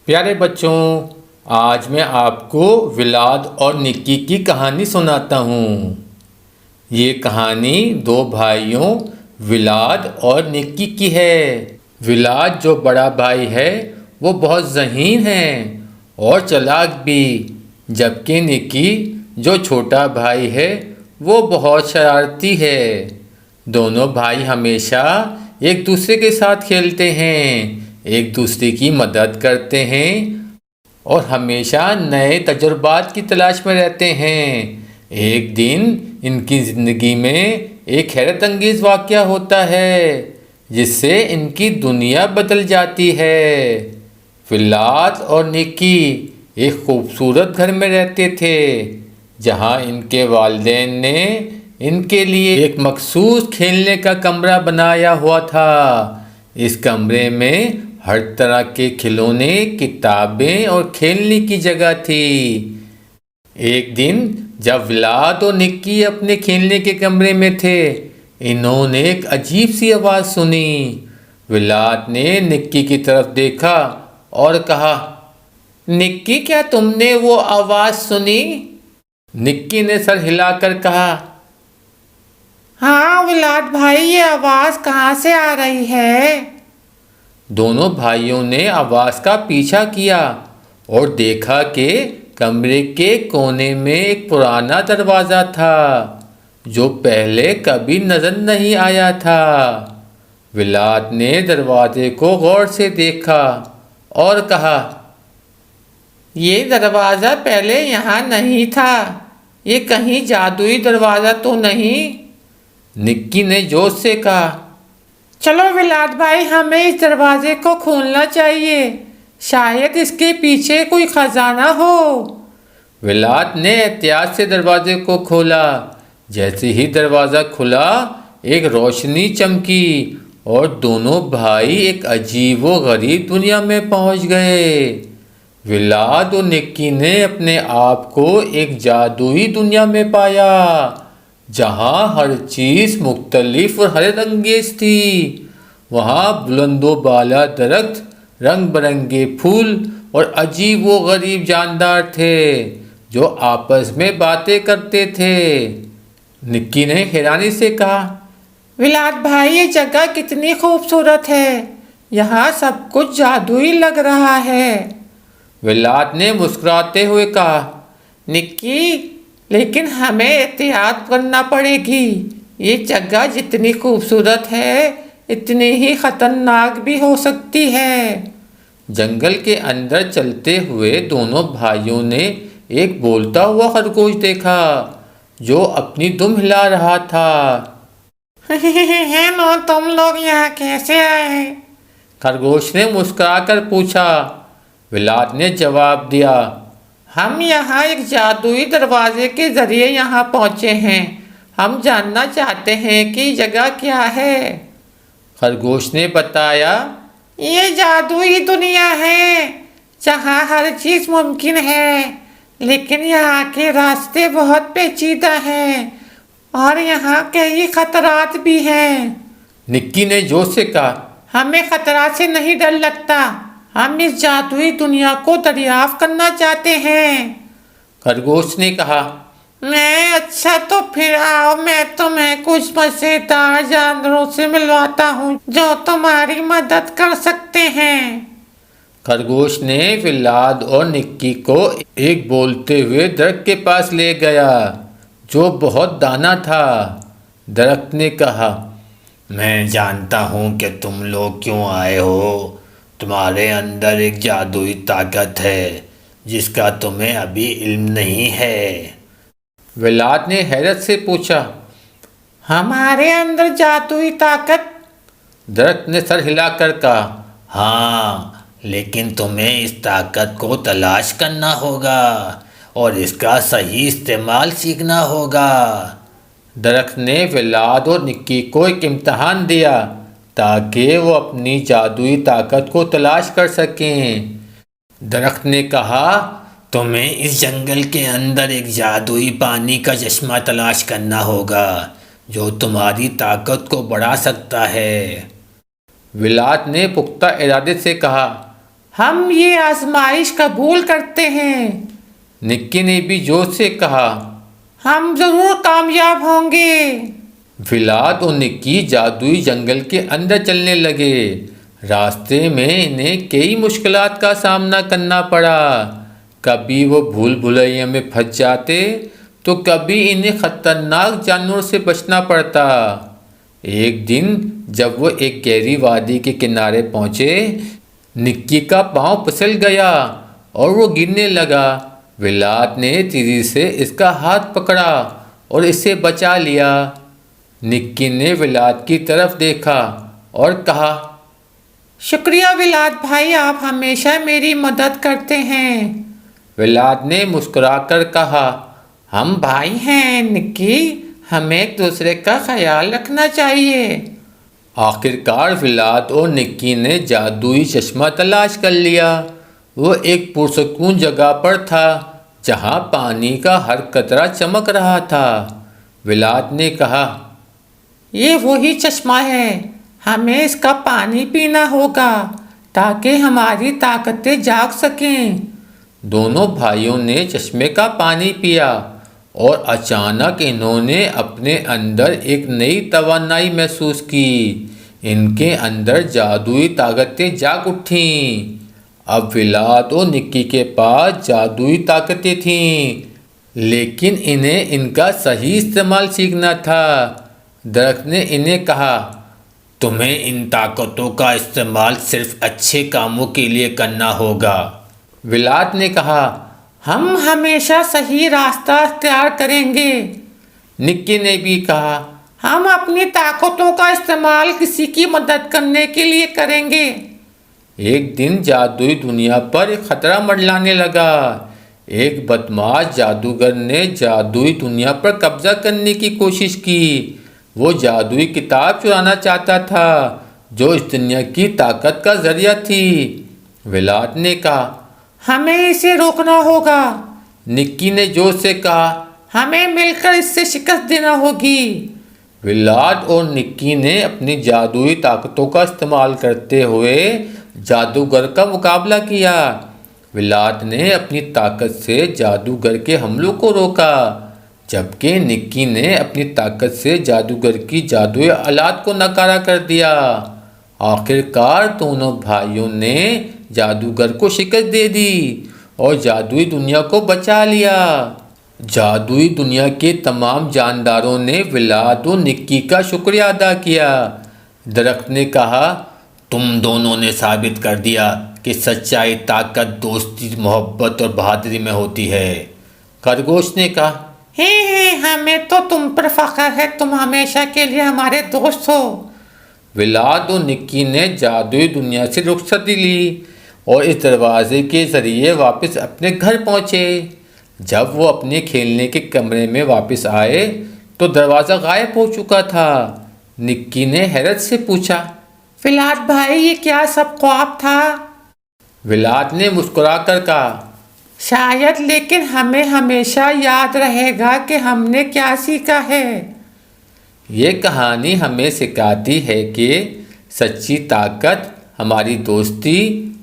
प्यारे बच्चों, आज मैं आपको विलाद और निक्की की कहानी सुनाता हूँ। ये कहानी दो भाइयों विलाद और निक्की की है। विलाद जो बड़ा भाई है वो बहुत ज़हीन है और चालाक भी, जबकि निक्की जो छोटा भाई है वो बहुत शरारती है। दोनों भाई हमेशा एक दूसरे के साथ खेलते हैं, एक दूसरे की मदद करते हैं और हमेशा नए तजुर्बात की तलाश में रहते हैं। एक दिन इनकी ज़िंदगी में एक हैरत अंगेज़ वाक़या होता है जिससे इनकी दुनिया बदल जाती है। विलाद और निक्की एक खूबसूरत घर में रहते थे जहां इनके वालिदैन ने इनके लिए एक मखसूस खेलने का कमरा बनाया हुआ था। इस कमरे में हर तरह के खिलौने, किताबें और खेलने की जगह थी। एक दिन जब विलाद और निक्की अपने खेलने के कमरे में थे, इन्होंने एक अजीब सी आवाज़ सुनी। विलाद ने निक्की की तरफ देखा और कहा, निक्की, क्या तुमने वो आवाज़ सुनी? निक्की ने सर हिलाकर कहा, हाँ विलाट भाई, ये आवाज कहाँ से आ रही है? दोनों भाइयों ने आवाज़ का पीछा किया और देखा कि कमरे के कोने में एक पुराना दरवाज़ा था जो पहले कभी नज़र नहीं आया था। विलाद ने दरवाजे को गौर से देखा और कहा, ये दरवाज़ा पहले यहाँ नहीं था। ये कहीं जादुई दरवाज़ा तो नहीं? निक्की ने जोश से कहा, चलो विलाट भाई, हमें इस दरवाजे को खोलना चाहिए। शायद इसके पीछे कोई खजाना हो। विलाद ने एहतियात से दरवाजे को खोला। जैसे ही दरवाज़ा खुला, एक रोशनी चमकी और दोनों भाई एक अजीब व गरीब दुनिया में पहुंच गए। विलाद और निक्की ने अपने आप को एक जादुई दुनिया में पाया जहां हर चीज़ मुख्तलिफ और हैरत अंगेज थी। वहां बुलंदो बाला दरख्त, रंग बिरंगे फूल और अजीब व गरीब जानदार थे जो आपस में बातें करते थे। निक्की ने हैरानी से कहा, विलाट भाई, ये जगह कितनी खूबसूरत है। यहाँ सब कुछ जादुई लग रहा है। विलाद ने मुस्कुराते हुए कहा, निक्की, लेकिन हमें एहतियात करना पड़ेगी। ये जगह जितनी खूबसूरत है इतनी ही खतरनाक भी हो सकती है। जंगल के अंदर चलते हुए दोनों भाइयों ने एक बोलता हुआ खरगोश देखा जो अपनी दुम हिला रहा था। हेलो, तुम लोग यहाँ कैसे आए? खरगोश ने मुस्कुराकर पूछा। विलाद ने जवाब दिया, हम यहाँ एक जादुई दरवाजे के जरिए यहाँ पहुँचे हैं। हम जानना चाहते हैं कि जगह क्या है। खरगोश ने बताया, ये जादुई दुनिया है जहाँ हर चीज़ मुमकिन है, लेकिन यहाँ के रास्ते बहुत पेचीदा हैं और यहाँ कई खतरात भी हैं। निक्की ने जोश से कहा, हमें खतरा से नहीं डर लगता। हम इस जादुई दुनिया को दरियाफ्त करना चाहते हैं। खरगोश ने कहा, मैं अच्छा, तो फिर आओ, मैं तुम्हें कुछ मजेदार जानवरों से मिलवाता हूँ जो तुम्हारी मदद कर सकते हैं। खरगोश ने विलाद और निक्की को एक बोलते हुए दरख्त के पास ले गया जो बहुत दाना था। दरख्त ने कहा, मैं जानता हूँ कि तुम लोग क्यों आए हो। तुम्हारे अंदर एक जादुई ताकत है जिसका तुम्हें अभी इल्म नहीं है। विलाद ने हैरत से पूछा, हमारे अंदर जादुई ताकत? दरख्त ने सर हिलाकर कहा, हाँ, लेकिन तुम्हें इस ताकत को तलाश करना होगा और इसका सही इस्तेमाल सीखना होगा। दरख्त ने विलाद और निक्की को एक इम्तहान दिया ताकि वो अपनी जादुई ताकत को तलाश कर सकें। दरख्त ने कहा, तुम्हें इस जंगल के अंदर एक जादुई पानी का चश्मा तलाश करना होगा जो तुम्हारी ताकत को बढ़ा सकता है। विलाद ने पुख्ता इरादे से कहा, हम ये आजमाइश कबूल करते हैं। निक्की ने भी जोर से कहा। हम जरूर कामयाब होंगे। विलाद और निक्की जादुई जंगल के अंदर चलने लगे। रास्ते में इन्हें कई मुश्किलात का सामना करना पड़ा। कभी वो भूल भुलैया में फंस जाते तो कभी इन्हें खतरनाक जानवरों से बचना पड़ता। एक दिन जब वो एक गहरी वादी के किनारे पहुंचे, निक्की का पांव फिसल गया और वो गिरने लगा। विलाद ने तेजी से इसका हाथ पकड़ा और इसे बचा लिया। निक्की ने विलाद की तरफ देखा और कहा, शुक्रिया विलाद भाई, आप हमेशा मेरी मदद करते हैं। विलाद ने मुस्कुराकर कहा, हम भाई हैं निक्की, हमें एक दूसरे का ख्याल रखना चाहिए। आखिरकार विलाद और निक्की ने जादुई चश्मा तलाश कर लिया। वो एक पुरसकून जगह पर था जहाँ पानी का हर कतरा चमक रहा था। विलाद ने कहा, ये वही चश्मा है, हमें इसका पानी पीना होगा ताकि हमारी ताकतें जाग सकें। दोनों भाइयों ने चश्मे का पानी पिया और अचानक इन्होंने अपने अंदर एक नई तवानाई महसूस की। इनके अंदर जादुई ताकतें जाग उठीं। अब विलाद और निक्की के पास जादुई ताकतें थीं, लेकिन इन्हें इनका सही इस्तेमाल सीखना था। दरख्त ने इन्हें कहा, तुम्हें इन ताकतों का इस्तेमाल सिर्फ अच्छे कामों के लिए करना होगा। विलाद ने कहा, हम हमेशा सही रास्ता इख्तियार करेंगे। निक्की ने भी कहा, हम अपनी ताकतों का इस्तेमाल किसी की मदद करने के लिए करेंगे। एक दिन जादुई दुनिया पर एक खतरा मंडराने लगा। एक बदमाश जादूगर ने जादुई दुनिया पर कब्जा करने की कोशिश की। वो जादुई किताब चुराना चाहता था जो इस दुनिया की ताकत का जरिया थी। विलाद ने कहा, हमें इसे रोकना होगा। निक्की ने जोर से कहा, हमें मिलकर इससे शिकस्त देना होगी। विलाद और निक्की ने अपनी जादुई ताकतों का इस्तेमाल करते हुए जादूगर का मुकाबला किया। विलाद ने अपनी ताकत से जादूगर के हमलों को रोका, जबकि निक्की ने अपनी ताकत से जादूगर की जादुई आलात को नकारा कर दिया। आखिरकार दोनों भाइयों ने जादूगर को शिकस्त दे दी और जादुई दुनिया को बचा लिया। जादुई दुनिया के तमाम जानदारों ने विलाद और निक्की का शुक्रिया अदा किया। दरख्त ने कहा, तुम दोनों ने साबित कर दिया कि सच्चाई ताकत दोस्ती, मोहब्बत और बहादुरी में होती है। खरगोश ने कहा, हे हमें तो तुम पर फख्र है, तुम हमेशा के लिए हमारे दोस्त हो। विलाद और निक्की ने जादुई दुनिया से रुखसती ली और इस दरवाजे के ज़रिए वापस अपने घर पहुँचे। जब वो अपने खेलने के कमरे में वापस आए तो दरवाज़ा गायब हो चुका था। निक्की ने हैरत से पूछा, विलाद भाई, ये क्या सब ख्वाब था? विलाद ने मुस्कुराकर कहा, शायद, लेकिन हमें हमेशा याद रहेगा कि हमने क्या सीखा है। ये कहानी हमें सिखाती है कि सच्ची ताकत हमारी दोस्ती,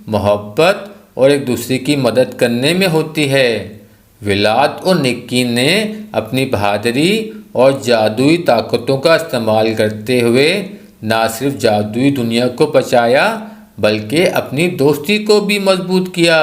मोहब्बत और एक दूसरे की मदद करने में होती है। विलाद और निक्की ने अपनी बहादुरी और जादुई ताकतों का इस्तेमाल करते हुए ना सिर्फ जादुई दुनिया को बचाया बल्कि अपनी दोस्ती को भी मजबूत किया।